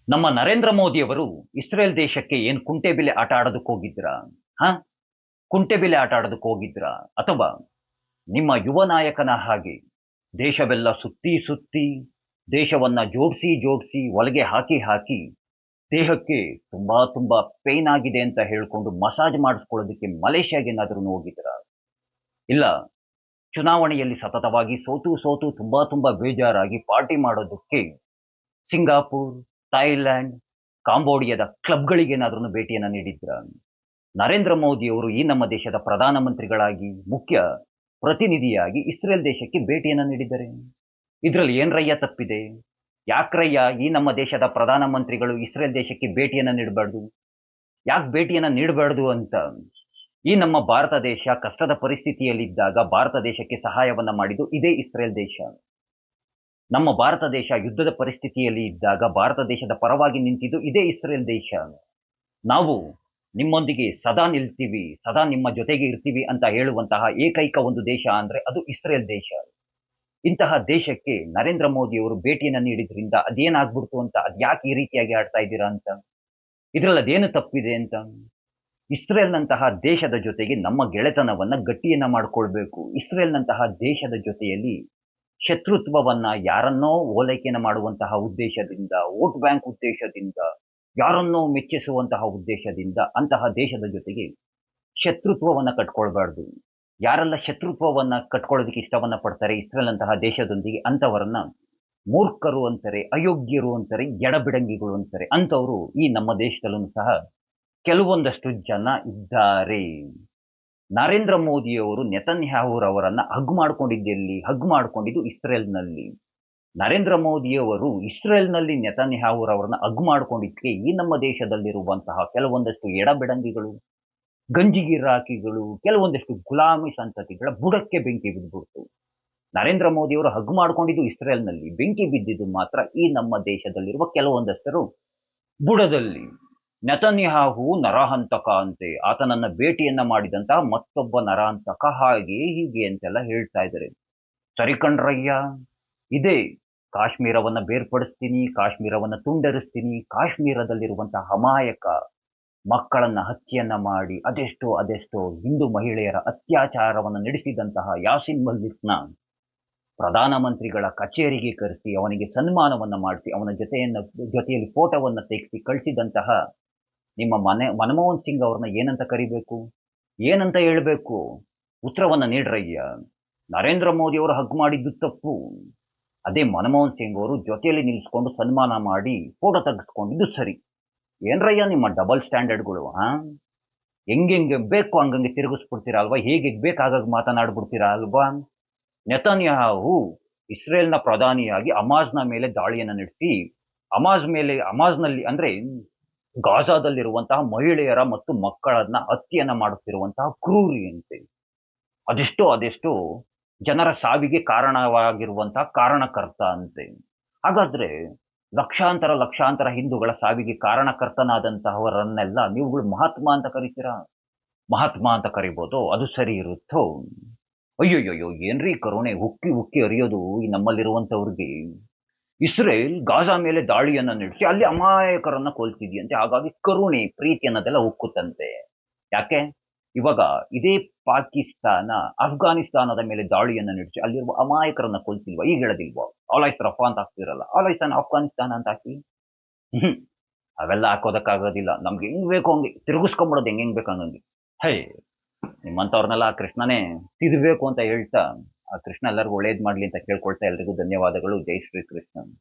ನಮ್ಮ ನರೇಂದ್ರ ಮೋದಿಯವರು ಇಸ್ರೇಲ್ ದೇಶಕ್ಕೆ ಏನು ಕುಂಟೆಬಿಲ್ಲೆ ಆಟ ಆಡೋದಕ್ಕೆ ಹೋಗಿದ್ರಾ? ಹಾ? ಕುಂಟೆಬಿಲ್ಲೆ ಆಟ ಆಡೋದಕ್ಕೆ ಹೋಗಿದ್ರಾ? ಅಥವಾ ನಿಮ್ಮ ಯುವ ನಾಯಕನ ಹಾಗೆ ದೇಶವೆಲ್ಲ ಸುತ್ತಿ ಸುತ್ತಿ, ದೇಶವನ್ನ ಜೋಡಿಸಿ ಜೋಡಿಸಿ, ಒಳಗೆ ಹಾಕಿ ಹಾಕಿ, ದೇಹಕ್ಕೆ ತುಂಬಾ ತುಂಬಾ ಪೇನ್ ಆಗಿದೆ ಅಂತ ಹೇಳ್ಕೊಂಡು ಮಸಾಜ್ ಮಾಡಿಸ್ಕೊಳ್ಳೋದಕ್ಕೆ ಮಲೇಷ್ಯಾಗೇನಾದ್ರೂ ಹೋಗಿದ್ರಾ? ಇಲ್ಲ, ಚುನಾವಣೆಯಲ್ಲಿ ಸತತವಾಗಿ ಸೋತು ಸೋತು ತುಂಬಾ ತುಂಬಾ ಬೇಜಾರಾಗಿ ಪಾರ್ಟಿ ಮಾಡೋದಕ್ಕೆ ಸಿಂಗಾಪುರ್, ಥೈಲ್ಯಾಂಡ್, ಕಾಂಬೋಡಿಯಾದ ಕ್ಲಬ್‌ಗಳಿಗೇನಾದ್ರೂ ಭೇಟಿಯನ್ನ ನೀಡಿದ್ರಾ? ನರೇಂದ್ರ ಮೋದಿಯವರು ಈ ನಮ್ಮ ದೇಶದ ಪ್ರಧಾನಮಂತ್ರಿಗಳಾಗಿ, ಮುಖ್ಯ ಪ್ರತಿನಿಧಿಯಾಗಿ ಇಸ್ರೇಲ್ ದೇಶಕ್ಕೆ ಭೇಟಿಯನ್ನ ನೀಡಿದ್ದಾರೆ. ಇದ್ರಲ್ಲಿ ಏನ್ರಯ್ಯ ತಪ್ಪಿದೆ? ಯಾಕ್ರಯ್ಯ ಈ ನಮ್ಮ ದೇಶದ ಪ್ರಧಾನಮಂತ್ರಿಗಳು ಇಸ್ರೇಲ್ ದೇಶಕ್ಕೆ ಭೇಟಿಯನ್ನ ನೀಡಬಾರ್ದು? ಯಾಕೆ ಭೇಟಿಯನ್ನ ನೀಡಬಾರ್ದು ಅಂತ ಈ ನಮ್ಮ ಭಾರತ ದೇಶ ಕಷ್ಟದ ಪರಿಸ್ಥಿತಿಯಲ್ಲಿದ್ದಾಗ ಭಾರತ ದೇಶಕ್ಕೆ ಸಹಾಯವನ್ನ ಮಾಡಿದ್ದು ಇದೇ ಇಸ್ರೇಲ್ ದೇಶ. ನಮ್ಮ ಭಾರತ ದೇಶ ಯುದ್ಧದ ಪರಿಸ್ಥಿತಿಯಲ್ಲಿ ಇದ್ದಾಗ ಭಾರತ ದೇಶದ ಪರವಾಗಿ ನಿಂತಿದ್ದು ಇದೇ ಇಸ್ರೇಲ್ ದೇಶ. ನಾವು ನಿಮ್ಮೊಂದಿಗೆ ಸದಾ ನಿಲ್ತೀವಿ, ಸದಾ ನಿಮ್ಮ ಜೊತೆಗೆ ಇರ್ತೀವಿ ಅಂತ ಹೇಳುವಂತಹ ಏಕೈಕ ಒಂದು ದೇಶ ಅಂದ್ರೆ ಅದು ಇಸ್ರೇಲ್ ದೇಶ. ಇಂತಹ ದೇಶಕ್ಕೆ ನರೇಂದ್ರ ಮೋದಿಯವರು ಭೇಟಿಯನ್ನ ನೀಡಿದ್ರಿಂದ ಅದೇನಾಗ್ಬಿಡ್ತು ಅಂತ, ಅದ್ಯಾಕೆ ಈ ರೀತಿಯಾಗಿ ಆಡ್ತಾ ಇದ್ದೀರಾ ಅಂತ, ಇದ್ರಲ್ಲಿ ಅದೇನು ತಪ್ಪಿದೆ ಅಂತ. ಇಸ್ರೇಲ್‌ನಂತಹ ದೇಶದ ಜೊತೆಗೆ ನಮ್ಮ ಗೆಳೆತನವನ್ನ ಗಟ್ಟಿಯನ್ನ ಮಾಡ್ಕೊಳ್ಬೇಕು. ಇಸ್ರೇಲ್‌ನಂತಹ ದೇಶದ ಜೊತೆಯಲ್ಲಿ ಶತ್ರುತ್ವವನ್ನ ಯಾರನ್ನೋ ಓಲೈಕೆಯನ್ನ ಮಾಡುವಂತಹ ಉದ್ದೇಶದಿಂದ, ವೋಟ್ ಬ್ಯಾಂಕ್ ಉದ್ದೇಶದಿಂದ, ಯಾರನ್ನೋ ಮೆಚ್ಚಿಸುವಂತಹ ಉದ್ದೇಶದಿಂದ ಅಂತಹ ದೇಶದ ಜೊತೆಗೆ ಶತ್ರುತ್ವವನ್ನ ಕಟ್ಕೊಳ್ಬಾರ್ದು. ಯಾರೆಲ್ಲ ಶತ್ರುತ್ವವನ್ನ ಕಟ್ಕೊಳ್ಳೋದಕ್ಕೆ ಇಷ್ಟವನ್ನ ಪಡ್ತಾರೆ ಇಸ್ರೇಲ್‌ನಂತಹ ದೇಶದೊಂದಿಗೆ ಅಂಥವರನ್ನ ಮೂರ್ಖರು ಅಂತಾರೆ, ಅಯೋಗ್ಯರು ಅಂತಾರೆ, ಎಡಬಿಡಂಗಿಗಳು ಅಂತಾರೆ. ಅಂಥವರು ಈ ನಮ್ಮ ದೇಶದಲ್ಲೂ ಸಹ ಕೆಲವೊಂದಷ್ಟು ಜನ ಇದ್ದಾರೆ. ನರೇಂದ್ರ ಮೋದಿಯವರು ನೆತನ್ಯಾಹುರವರನ್ನ ಹಗ್ ಮಾಡ್ಕೊಂಡಿದ್ದೆಲ್ಲಿ? ಹಗ್ ಮಾಡ್ಕೊಂಡಿದ್ದು ಇಸ್ರೇಲ್‌ನಲ್ಲಿ. ನರೇಂದ್ರ ಮೋದಿಯವರು ಇಸ್ರೇಲ್‌ನಲ್ಲಿ ನೆತನ್ಯಾಹುರವರನ್ನ ಹಗ್ ಮಾಡ್ಕೊಂಡಿದ್ದಕ್ಕೆ ಈ ನಮ್ಮ ದೇಶದಲ್ಲಿರುವಂತಹ ಕೆಲವೊಂದಷ್ಟು ಎಡಬಿಡಂಗಿಗಳು, ಗಂಜಿ ಗಿರಾಕಿಗಳು, ಕೆಲವೊಂದಷ್ಟು ಗುಲಾಮಿ ಸಂತತಿಗಳ ಬುಡಕ್ಕೆ ಬೆಂಕಿ ಬಿದ್ಬಿಡ್ತು. ನರೇಂದ್ರ ಮೋದಿಯವರು ಹಗ್ ಮಾಡ್ಕೊಂಡಿದ್ದು ಇಸ್ರೇಲ್‌ನಲ್ಲಿ, ಬೆಂಕಿ ಬಿದ್ದಿದ್ದು ಮಾತ್ರ ಈ ನಮ್ಮ ದೇಶದಲ್ಲಿರುವ ಕೆಲವೊಂದಷ್ಟರು ಬುಡದಲ್ಲಿ. ನೆತನ್ಯಾಹು ನರಹಂತಕ ಅಂತೆ. ಆತನನ್ನ ಭೇಟಿಯನ್ನ ಮಾಡಿದಂತಹ ಮತ್ತೊಬ್ಬ ನರಹಂತಕ ಹಾಗೆ ಹೀಗೆ ಅಂತೆಲ್ಲ ಹೇಳ್ತಾ ಇದ್ದಾರೆ. ಸರಿ ಕಣ್ರಯ್ಯ, ಇದೇ ಕಾಶ್ಮೀರವನ್ನ ಬೇರ್ಪಡಿಸ್ತೀನಿ, ಕಾಶ್ಮೀರವನ್ನ ತುಂಡರಿಸ್ತೀನಿ, ಕಾಶ್ಮೀರದಲ್ಲಿರುವಂತಹ ಅಮಾಯಕ ಮಕ್ಕಳನ್ನ ಹತ್ಯೆಯನ್ನ ಮಾಡಿ ಅದೆಷ್ಟೋ ಅದೆಷ್ಟೋ ಹಿಂದೂ ಮಹಿಳೆಯರ ಅತ್ಯಾಚಾರವನ್ನ ನಡೆಸಿದಂತಹ ಯಾಸಿನ್ ಮಲ್ಲಿಕ್‌ನ ಪ್ರಧಾನಮಂತ್ರಿಗಳ ಕಚೇರಿಗೆ ಕರೆಸಿ, ಅವನಿಗೆ ಸನ್ಮಾನವನ್ನ ಮಾಡಿಸಿ, ಅವನ ಜೊತೆಯಲ್ಲಿ ಫೋಟೋವನ್ನ ತೆಗೆಸಿ ಕಳಿಸಿದಂತಹ ನಿಮ್ಮ ಮನಮೋಹನ್ ಸಿಂಗ್ ಅವ್ರನ್ನ ಏನಂತ ಕರಿಬೇಕು? ಏನಂತ ಹೇಳ್ಬೇಕು? ಉತ್ತರವನ್ನ ನೀಡ್ರಯ್ಯ. ನರೇಂದ್ರ ಮೋದಿ ಅವರು ಹಗ್ ಮಾಡಿದ್ದು ತಪ್ಪು. ಅದೇ ಮನಮೋಹನ್ ಸಿಂಗ್ ಅವರು ಜೊತೆಯಲ್ಲಿ ನಿಲ್ಲಿಸ್ಕೊಂಡು ಸನ್ಮಾನ ಮಾಡಿ ಫೋಟೋ ತೆಗೆಸ್ಕೊಂಡಿದ್ದು ಸರಿ. ಏನ್ರಯ್ಯ ನಿಮ್ಮ ಡಬಲ್ ಸ್ಟ್ಯಾಂಡರ್ಡ್‌ಗಳು ಆ? ಹೆಂಗೆಂಗೆ ಬೇಕು ಹಂಗಂಗೆ ತಿರುಗಿಸ್ಬಿಡ್ತೀರಾ ಅಲ್ವಾ? ಹೇಗೆ ಬೇಕಾಗಾಗ ಮಾತನಾಡ್ಬಿಡ್ತೀರಾ ಅಲ್ವಾ? ನೆತನ್ಯಾಹು ಇಸ್ರೇಲ್‌ನ ಪ್ರಧಾನಿಯಾಗಿ ಹಮಾಜ್‌ನ ಮೇಲೆ ದಾಳಿಯನ್ನ ನಡೆಸಿ, ಹಮಾಜ್‌ನಲ್ಲಿ ಅಂದ್ರೆ ಗಾಜಾದಲ್ಲಿರುವಂತಹ ಮಹಿಳೆಯರ ಮತ್ತು ಮಕ್ಕಳನ್ನ ಹತ್ಯೆಯನ್ನ ಮಾಡುತ್ತಿರುವಂತಹ ಕ್ರೂರಿ ಅಂತೆ. ಅದೆಷ್ಟೋ ಅದೆಷ್ಟೋ ಜನರ ಸಾವಿಗೆ ಕಾರಣವಾಗಿರುವಂತಹ ಕಾರಣಕರ್ತ ಅಂತೆ. ಹಾಗಾದ್ರೆ ಲಕ್ಷಾಂತರ ಲಕ್ಷಾಂತರ ಹಿಂದೂಗಳ ಸಾವಿಗೆ ಕಾರಣಕರ್ತನಾದಂತಹವರನ್ನೆಲ್ಲ ನೀವುಗಳು ಮಹಾತ್ಮ ಅಂತ ಕರಿತೀರಾ? ಮಹಾತ್ಮ ಅಂತ ಕರಿಬೋದು, ಅದು ಸರಿ ಇರುತ್ತೋ? ಅಯ್ಯಯ್ಯಯ್ಯೋ! ಏನ್ರೀ ಕರುಣೆ ಉಕ್ಕಿ ಉಕ್ಕಿ ಹರಿಯೋದು ಈ ನಮ್ಮಲ್ಲಿರುವಂತವ್ರಿಗೆ. ಇಸ್ರೇಲ್ ಗಾಜಾ ಮೇಲೆ ದಾಳಿಯನ್ನ ನಡೆಸಿ ಅಲ್ಲಿ ಅಮಾಯಕರನ್ನ ಕೊಲ್ತಿದೆಯಂತೆ. ಹಾಗಾಗಿ ಕರುಣೆ, ಪ್ರೀತಿ ಅನ್ನೋದೆಲ್ಲ ಉಕ್ಕುತ್ತಂತೆ. ಯಾಕೆ? ಇವಾಗ ಇದೇ ಪಾಕಿಸ್ತಾನ ಅಫ್ಘಾನಿಸ್ತಾನದ ಮೇಲೆ ದಾಳಿಯನ್ನ ನಡೆಸಿ ಅಲ್ಲಿರುವ ಅಮಾಯಕರನ್ನ ಕೊಲ್ತಿಲ್ವಾ? ಈಗ ಹೇಳೋದಿಲ್ವಾ? ಆಲ್ ಆಯ್ತ್ ರಫಾ ಅಂತ ಹಾಕ್ತಿರಲ್ಲ. ಆಲ್ ಆಯ್ತ್ ಅಫ್ಘಾನಿಸ್ತಾನ ಅಂತ ಹಾಕಿ. ಹ್ಮ್. ಅವೆಲ್ಲ ಹಾಕೋದಕ್ಕಾಗೋದಿಲ್ಲ. ನಮ್ಗೆ ಹೆಂಗ್ ಬೇಕೋ ಹಂಗೆ ತಿರುಗಿಸ್ಕೊಂಬಿಡೋದು ಹೆಂಗೆಂಗ್ ಬೇಕು ಹಂಗಂಗೆ. ಹೇ! ನಿಮ್ಮಂಥವ್ರನ್ನೆಲ್ಲ ಆ ಕೃಷ್ಣನೇ ತಿದ್ಬೇಕು ಅಂತ ಹೇಳ್ತಾ, ಆ ಕೃಷ್ಣ ಎಲ್ಲರಿಗೂ ಒಳ್ಳೇದ್ ಮಾಡ್ಲಿ ಅಂತ ಕೇಳ್ಕೊಳ್ತಾ ಎಲ್ರಿಗೂ ಧನ್ಯವಾದಗಳು. ಜೈ ಶ್ರೀ ಕೃಷ್ಣ.